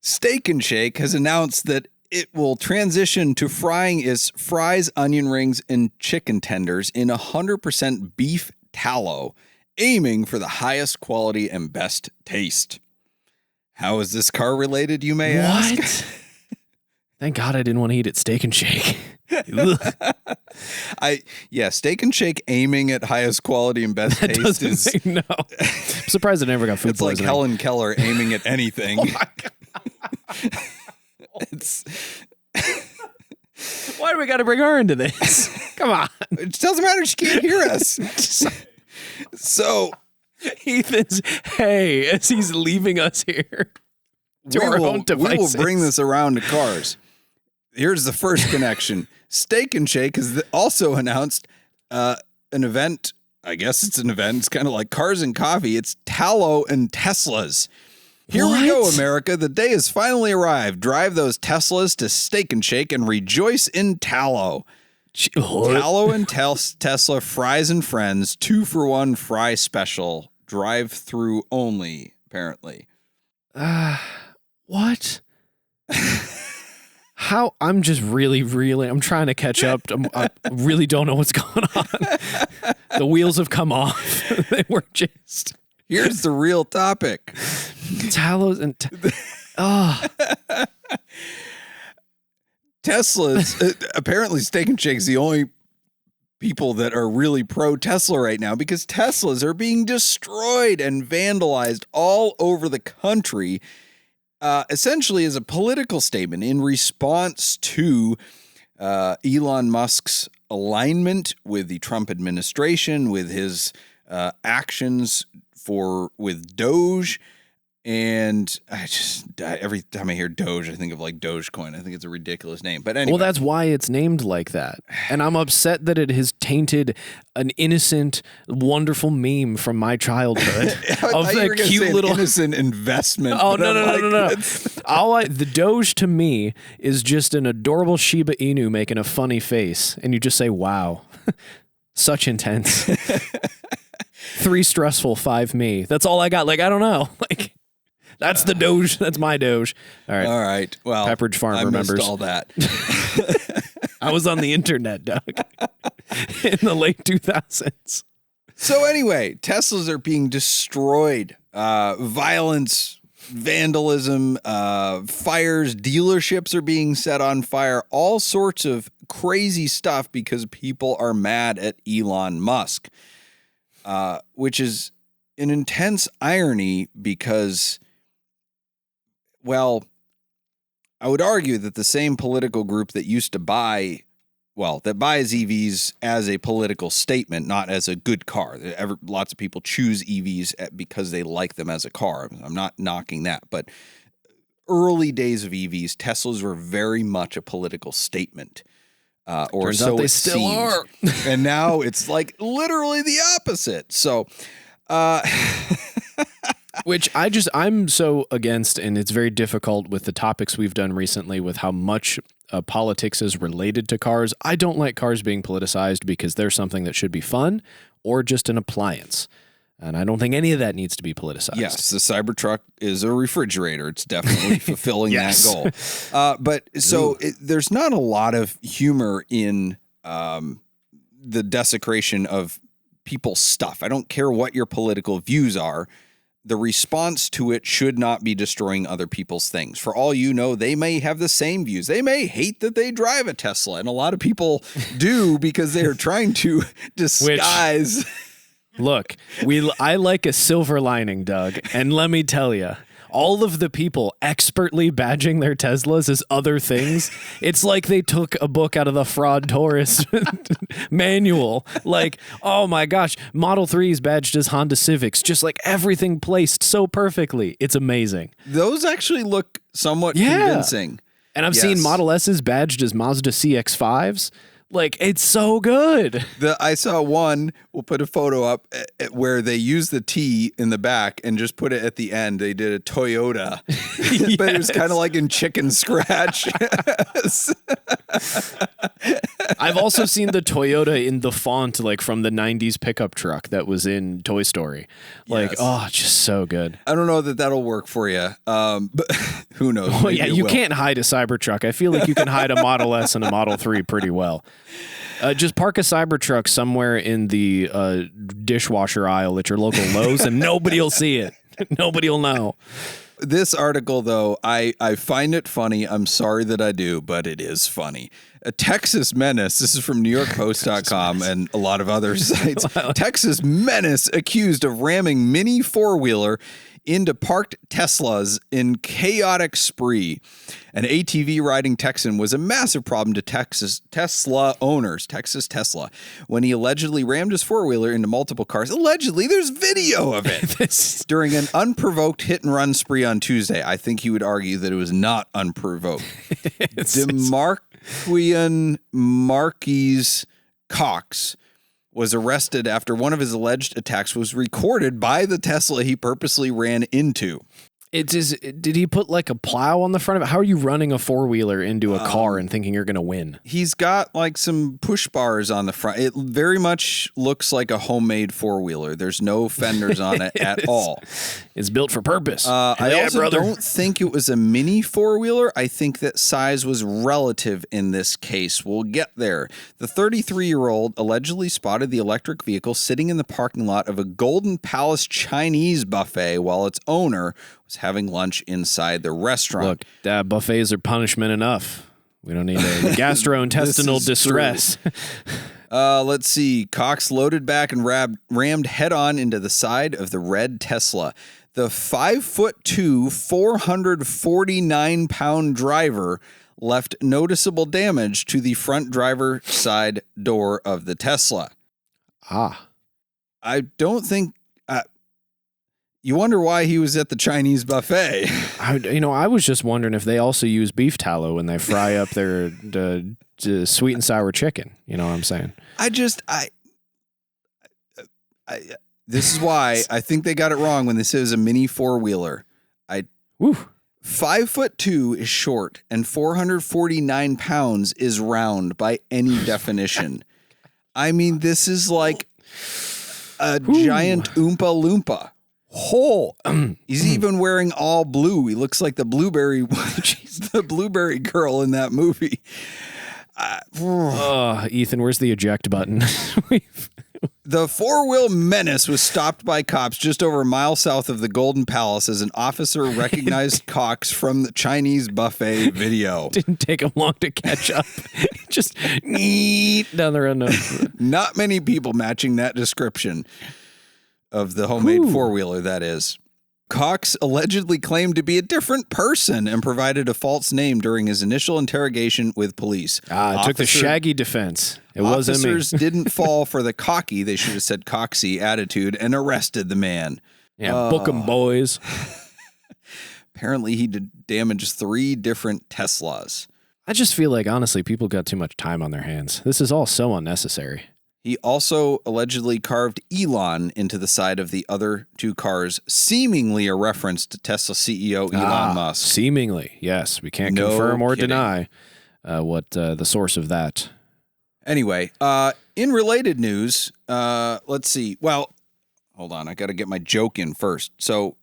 Steak and Shake has announced that it will transition to frying its fries, onion rings, and chicken tenders in 100% beef tallow, aiming for the highest quality and best taste. How is this car related, you may ask? What? Thank God I didn't want to eat at Steak and Shake. Steak and Shake aiming at highest quality and best taste is... No. I'm surprised I never got food It's like poisoning. Helen Keller aiming at anything. Oh my God. It's... Why do we got to bring her into this? Come on. It doesn't matter. She can't hear us. So... Ethan's hey as he's leaving us here to our own devices. We will bring this around to cars. Here's the first connection. Steak and Shake has also announced an event. I guess it's an event. It's kind of like Cars and Coffee. It's Tallow and Teslas. Here we go, America. The day has finally arrived. Drive those Teslas to Steak and Shake and rejoice in tallow. Tallow and Tesla fries and friends. 2-for-1 fry special. Drive-through only, apparently. What? How? I'm just really, I'm trying to catch up. I really don't know what's going on. The wheels have come off. They were just... Here's the real topic. Tallows and... Teslas, apparently Steak and Shake's the only people that are really pro-Tesla right now because Teslas are being destroyed and vandalized all over the country, essentially as a political statement in response to Elon Musk's alignment with the Trump administration, with his actions with Doge. And every time I hear Doge, I think of like Dogecoin. I think it's a ridiculous name. But anyway. Well, that's why it's named like that. And I'm upset that it has tainted an innocent, wonderful meme from my childhood of a cute little innocent investment. Oh, no. The Doge to me is just an adorable Shiba Inu making a funny face. And you just say, wow, such intense. 3 stressful, 5 me. That's all I got. Like, I don't know. Like, that's the Doge. That's my Doge. All right. Well, Pepperidge Farm remembers all that. I was on the internet, Doug, in the late 2000s. So anyway, Teslas are being destroyed. Violence, vandalism, fires, dealerships are being set on fire. All sorts of crazy stuff because people are mad at Elon Musk, which is an intense irony because... Well, I would argue that the same political group that used to buys EVs as a political statement, not as a good car. Lots of people choose EVs because they like them as a car. I'm not knocking that, but early days of EVs, Teslas were very much a political statement. Or turns so out they it still seemed. are. And now it's like literally the opposite. So, which I'm so against, and it's very difficult with the topics we've done recently with how much politics is related to cars. I don't like cars being politicized because they're something that should be fun or just an appliance. And I don't think any of that needs to be politicized. Yes, the Cybertruck is a refrigerator. It's definitely fulfilling that goal. But so there's not a lot of humor in the desecration of people's stuff. I don't care what your political views are. The response to it should not be destroying other people's things. For all you know, they may have the same views. They may hate that they drive a Tesla, and a lot of people do because they are trying to disguise. Look, I like a silver lining, Doug, and let me tell you, all of the people expertly badging their Teslas as other things, it's like they took a book out of the fraud tourist manual. Like, oh my gosh, Model 3s badged as Honda Civics, just like everything placed so perfectly. It's amazing. Those actually look somewhat convincing. And I've seen Model S's badged as Mazda CX-5s. Like, it's so good. I saw one, we'll put a photo up, where they use the T in the back and just put it at the end. They did a Toyota, but it was kind of like in chicken scratch. I've also seen the Toyota in the font, like from the 90s pickup truck that was in Toy Story. Like, Yes. oh, just so good. I don't know that that'll work for you, but who knows? Well, Maybe yeah, it you will. can't hide a Cybertruck. I feel like you can hide a Model S and a Model 3 pretty well. Just park a Cybertruck somewhere in the dishwasher aisle at your local Lowe's and nobody will see it. Nobody will know. This article, though, I find it funny. I'm sorry that I do, but it is funny. A Texas Menace, this is from NewYorkPost.com and a lot of other sites. Texas Menace accused of ramming mini four-wheeler into parked Teslas in chaotic spree. An ATV riding Texan was a massive problem to Texas Tesla owners, Texas Tesla, when he allegedly rammed his four-wheeler into multiple cars. Allegedly, there's video of it. During an unprovoked hit-and-run spree on Tuesday. I think he would argue that it was not unprovoked. DeMarquian Marquise Cox was arrested after one of his alleged attacks was recorded by the Tesla he purposely ran into. Did he put like a plow on the front of it? How are you running a four-wheeler into a car and thinking you're going to win? He's got like some push bars on the front. It very much looks like a homemade four-wheeler. There's no fenders on it at all. It's built for purpose. I also don't think it was a mini four-wheeler. I think that size was relative in this case. We'll get there. The 33-year-old allegedly spotted the electric vehicle sitting in the parking lot of a Golden Palace Chinese buffet while its owner was having lunch inside the restaurant. Look, buffets are punishment enough. We don't need a gastrointestinal distress. Let's see. Cox loaded back and rammed head-on into the side of the red Tesla. The 5'2", 449-pound driver left noticeable damage to the front driver side door of the Tesla. I don't think... you wonder why he was at the Chinese buffet. I was just wondering if they also use beef tallow when they fry up their sweet and sour chicken. You know what I'm saying? This is why I think they got it wrong when they say it was a mini four-wheeler. 5'2" is short and 449 pounds is round by any definition. I mean, this is like a giant Oompa Loompa. He's even wearing all blue. He looks like the blueberry. She's the blueberry girl in that movie. Ethan, where's the eject button? The four-wheel Menace was stopped by cops just over a mile south of the Golden Palace as an officer recognized Cox from the Chinese buffet video. Didn't take him long to catch up. Just down the road. Not many people matching that description of the homemade four-wheeler, that is. Cox allegedly claimed to be a different person and provided a false name during his initial interrogation with police. It took the Shaggy defense. It wasn't me. Officers didn't fall for the cocky, they should have said coxy, attitude and arrested the man. Yeah, book 'em, boys. Apparently he did damage 3 different Teslas. I just feel like, honestly, people got too much time on their hands. This is all so unnecessary. He also allegedly carved Elon into the side of the other 2 cars, seemingly a reference to Tesla CEO Elon Musk. Seemingly, yes. We can't confirm or deny what the source of that. Anyway, in related news, let's see. Well, hold on. I got to get my joke in first. So,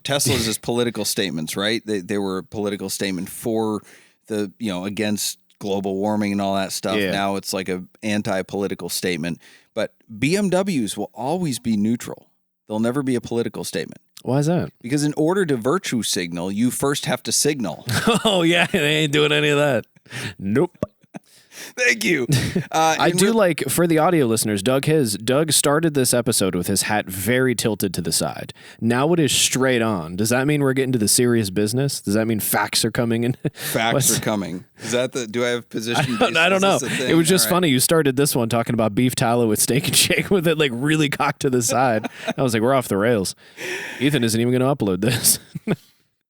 Tesla's is political statements, right? They were a political statement for the, against global warming and all that stuff. Yeah. Now it's like a anti-political statement, but BMWs will always be neutral. They'll never be a political statement. Why is that? Because in order to virtue signal, you first have to signal. Oh yeah, they ain't doing any of that. Nope. Thank you. I do like, for the audio listeners, Doug started this episode with his hat very tilted to the side. Now it is straight on. Does that mean we're getting to the serious business? Does that mean facts are coming in? Facts are coming. Is that do I have position? I don't know. It was just funny. You started this one talking about beef tallow with Steak and Shake with it like really cocked to the side. I was like, we're off the rails. Ethan isn't even going to upload this.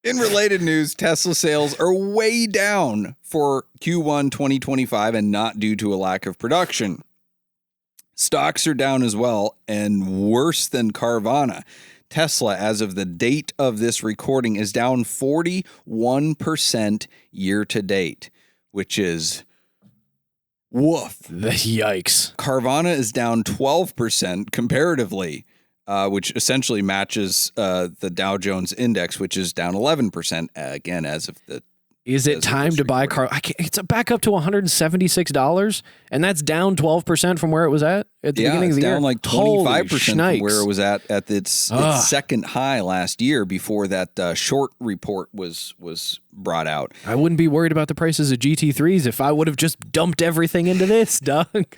In related news, Tesla sales are way down for Q1 2025 and not due to a lack of production. Stocks are down as well and worse than Carvana. Tesla, as of the date of this recording, is down 41% year to date, which is Woof. Yikes. Carvana is down 12% comparatively, which essentially matches the Dow Jones index, which is down 11%, again, as of the... Is it time to buy car? It's back up to $176, and that's down 12% from where it was at the beginning of the year. Down like 25% from where it was at its second high last year before that short report was brought out. I wouldn't be worried about the prices of GT3s if I would have just dumped everything into this, Doug.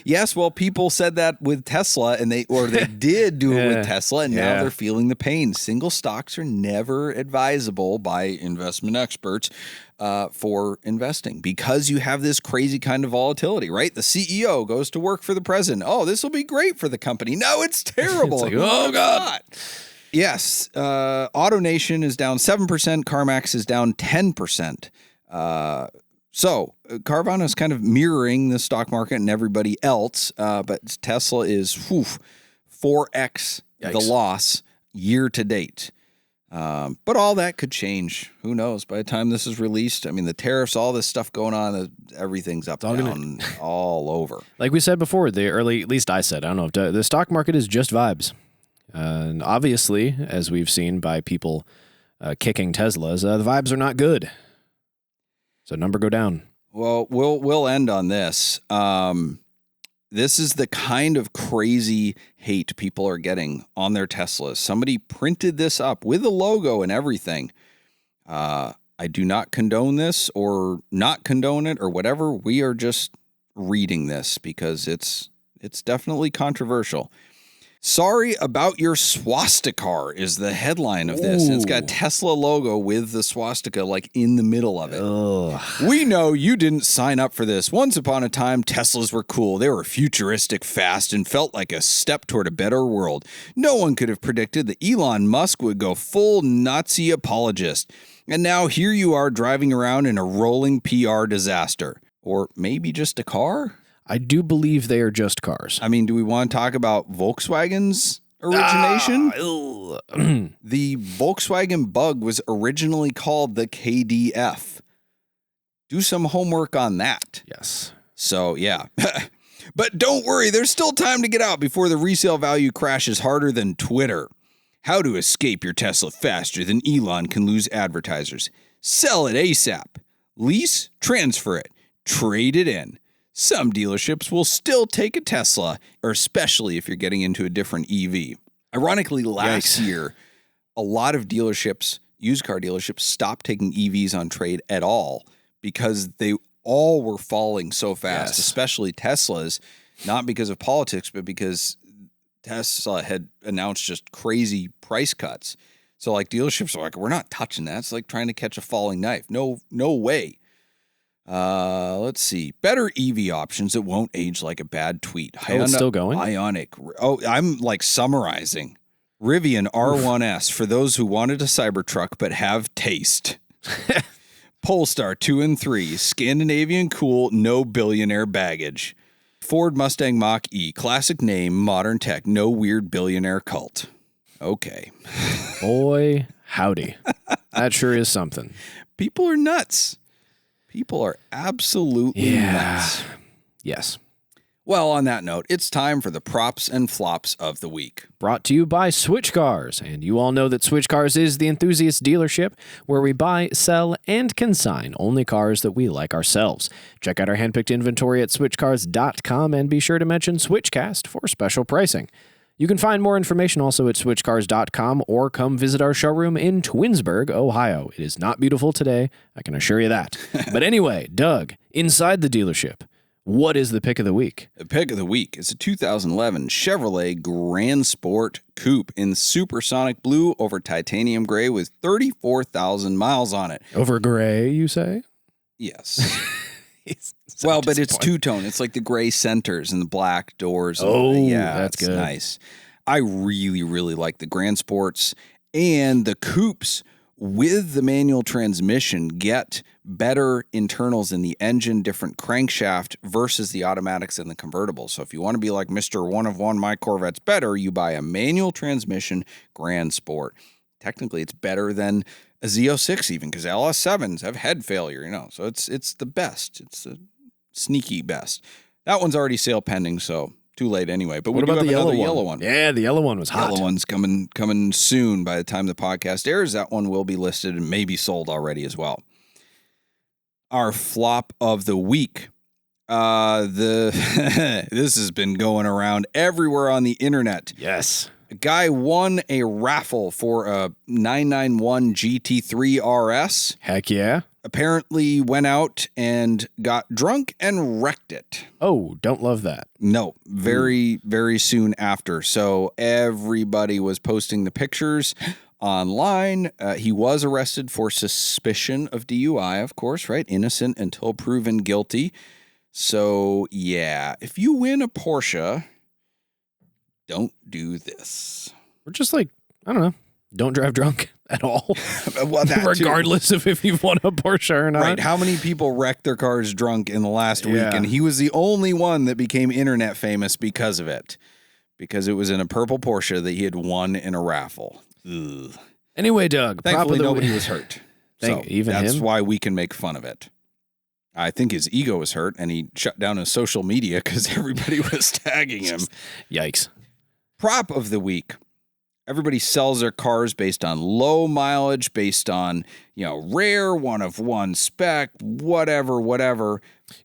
Yes, well, people said that with Tesla, and they did do it with Tesla, and now they're feeling the pain. Single stocks are never advisable by investment experts for investing because you have this crazy kind of volatility, right? The CEO goes to work for the president. Oh, this will be great for the company. No, it's terrible. It's like, oh, God. Yes, AutoNation is down 7%. CarMax is down 10%. So Carvana is kind of mirroring the stock market and everybody else, but Tesla is 4x the loss year to date. But all that could change. Who knows? By the time this is released, I mean, the tariffs, all this stuff going on, everything's up and down all over. Like we said before, at least I said, I don't know if the stock market is just vibes. And obviously, as we've seen by people kicking Teslas, the vibes are not good. So number go down. Well, we'll end on this. This is the kind of crazy hate people are getting on their Teslas. Somebody printed this up with a logo and everything. I do not condone this or not condone it or whatever. We are just reading this because it's definitely controversial. Sorry about your swastika is the headline of this. And it's got Tesla logo with the swastika like in the middle of it. Ugh. We know you didn't sign up for this. Once upon a time, Teslas were cool. They were futuristic, fast, and felt like a step toward a better world. No one could have predicted that Elon Musk would go full Nazi apologist. And now here you are driving around in a rolling PR disaster. Or maybe just a car? I do believe they are just cars. I mean, do we want to talk about Volkswagen's origination? The Volkswagen Bug was originally called the KDF. Do some homework on that. Yes. So, yeah. But don't worry, there's still time to get out before the resale value crashes harder than Twitter. How to escape your Tesla faster than Elon can lose advertisers. Sell it ASAP. Lease, transfer it. Trade it in. Some dealerships will still take a Tesla, or especially if you're getting into a different EV. Ironically, last year, a lot of dealerships, used car dealerships, stopped taking EVs on trade at all because they all were falling so fast, especially Teslas, not because of politics, but because Tesla had announced just crazy price cuts. So like dealerships are like, we're not touching that. It's like trying to catch a falling knife. No way. Let's see. Better EV options that won't age like a bad tweet. Oh, it's still going? Ionic. Oh, I'm like summarizing. Rivian R1S for those who wanted a Cybertruck but have taste. Polestar 2 and 3. Scandinavian cool, no billionaire baggage. Ford Mustang Mach-E. Classic name, modern tech, no weird billionaire cult. Okay. Boy, howdy. That sure is something. People are nuts. People are absolutely nuts. Yes. Well, on that note, it's time for the props and flops of the week. Brought to you by Switchcars. And you all know that Switchcars is the enthusiast dealership where we buy, sell, and consign only cars that we like ourselves. Check out our handpicked inventory at switchcars.com and be sure to mention SwitchCast for special pricing. You can find more information also at switchcars.com or come visit our showroom in Twinsburg, Ohio. It is not beautiful today, I can assure you that. But anyway, Doug, inside the dealership, what is the pick of the week? The pick of the week is a 2011 Chevrolet Grand Sport Coupe in supersonic blue over titanium gray with 34,000 miles on it. Over gray, you say? Yes. Well, but it's two-tone. It's like the gray centers and the black doors. Oh, yeah, that's good. Nice. I really, really like the Grand Sports, and the coupes with the manual transmission get better internals in the engine, different crankshaft versus the automatics and the convertibles. So if you want to be like Mr. One of One, my Corvette's better, you buy a manual transmission Grand Sport. Technically, it's better than a Z06 even because LS7s have head failure, so it's the best. It's sneaky best. That one's already sale pending, so too late anyway. But What about the yellow one? Yeah, the yellow one was hot. Yellow one's coming soon. By the time the podcast airs, that one will be listed and maybe sold already as well. Our flop of the week. This has been going around everywhere on the internet. Yes. A guy won a raffle for a 991 GT3 RS. Heck yeah. Apparently went out and got drunk and wrecked it. Oh, don't love that. No, very, very soon after. So everybody was posting the pictures online. He was arrested for suspicion of DUI, of course, right? Innocent until proven guilty. So, yeah, if you win a Porsche, don't do this. We're just like, I don't know, don't drive drunk at all. Well, regardless of if you've won a Porsche or not. Right. How many people wrecked their cars drunk in the last week? And he was the only one that became internet famous because of it. Because it was in a purple Porsche that he had won in a raffle. Ugh. Anyway, Doug. Thankfully, nobody was hurt. Even that's him? why we can make fun of it. I think his ego was hurt, and he shut down his social media because everybody was tagging him. Yikes. Prop of the week. Everybody sells their cars based on low mileage, based on, rare, one of one spec, whatever.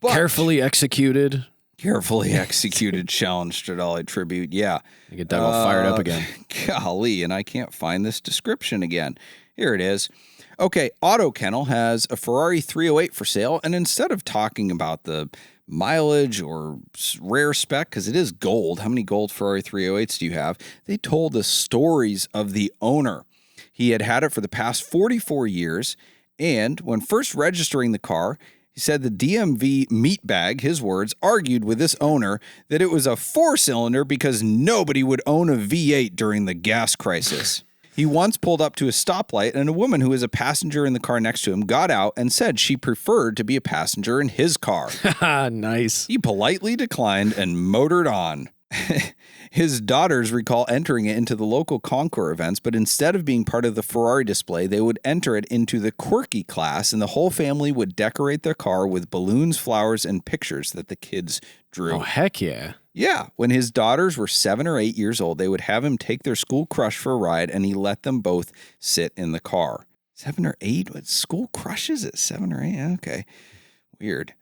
But carefully executed challenge to Dolly tribute. Yeah. You get Doug all fired up again. Golly, and I can't find this description again. Here it is. Okay, Auto Kennel has a Ferrari 308 for sale, and instead of talking about the mileage or rare spec, because it is gold, how many gold Ferrari 308s do you have? They told the stories of the owner. He had it for the past 44 years, and when first registering the car, he said the DMV meatbag, his words, argued with this owner that it was a 4-cylinder because nobody would own a V8 during the gas crisis. He once pulled up to a stoplight, and a woman who was a passenger in the car next to him got out and said she preferred to be a passenger in his car. Nice. He politely declined and motored on. His daughters recall entering it into the local Concours events, but instead of being part of the Ferrari display, they would enter it into the quirky class, and the whole family would decorate their car with balloons, flowers, and pictures that the kids drew. Oh, heck yeah. Yeah, when his daughters were 7 or 8 years old, they would have him take their school crush for a ride, and he let them both sit in the car. 7 or 8? What, school crushes at 7 or 8? Okay, weird.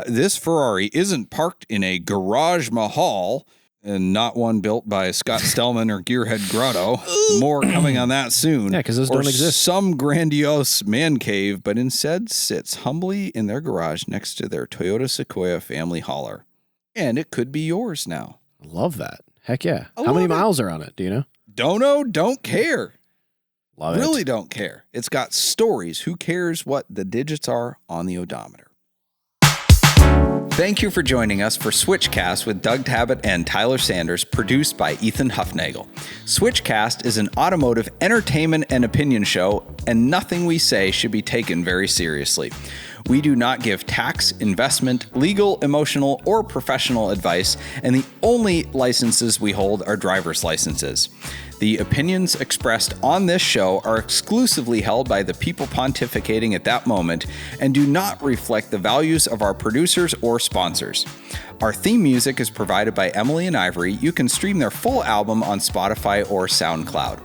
This Ferrari isn't parked in a garage mahal, and not one built by Scott Stellman or Gearhead Grotto. More coming on that soon. Yeah, because those don't exist. Some grandiose man cave, but instead sits humbly in their garage next to their Toyota Sequoia family hauler. And it could be yours now. I love that. Heck yeah. How many miles are on it? Do you know? Don't know, don't care. Love it. Really don't care. It's got stories. Who cares what the digits are on the odometer? Thank you for joining us for SwitchCast with Doug Tabbutt and Tyler Sanders, produced by Ethan Huffnagel. SwitchCast is an automotive entertainment and opinion show, and nothing we say should be taken very seriously. We do not give tax, investment, legal, emotional, or professional advice, and the only licenses we hold are driver's licenses. The opinions expressed on this show are exclusively held by the people pontificating at that moment and do not reflect the values of our producers or sponsors. Our theme music is provided by Emily and Ivory. You can stream their full album on Spotify or SoundCloud.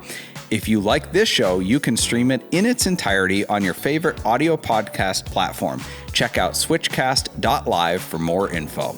If you like this show, you can stream it in its entirety on your favorite audio podcast platform. Check out switchcast.live for more info.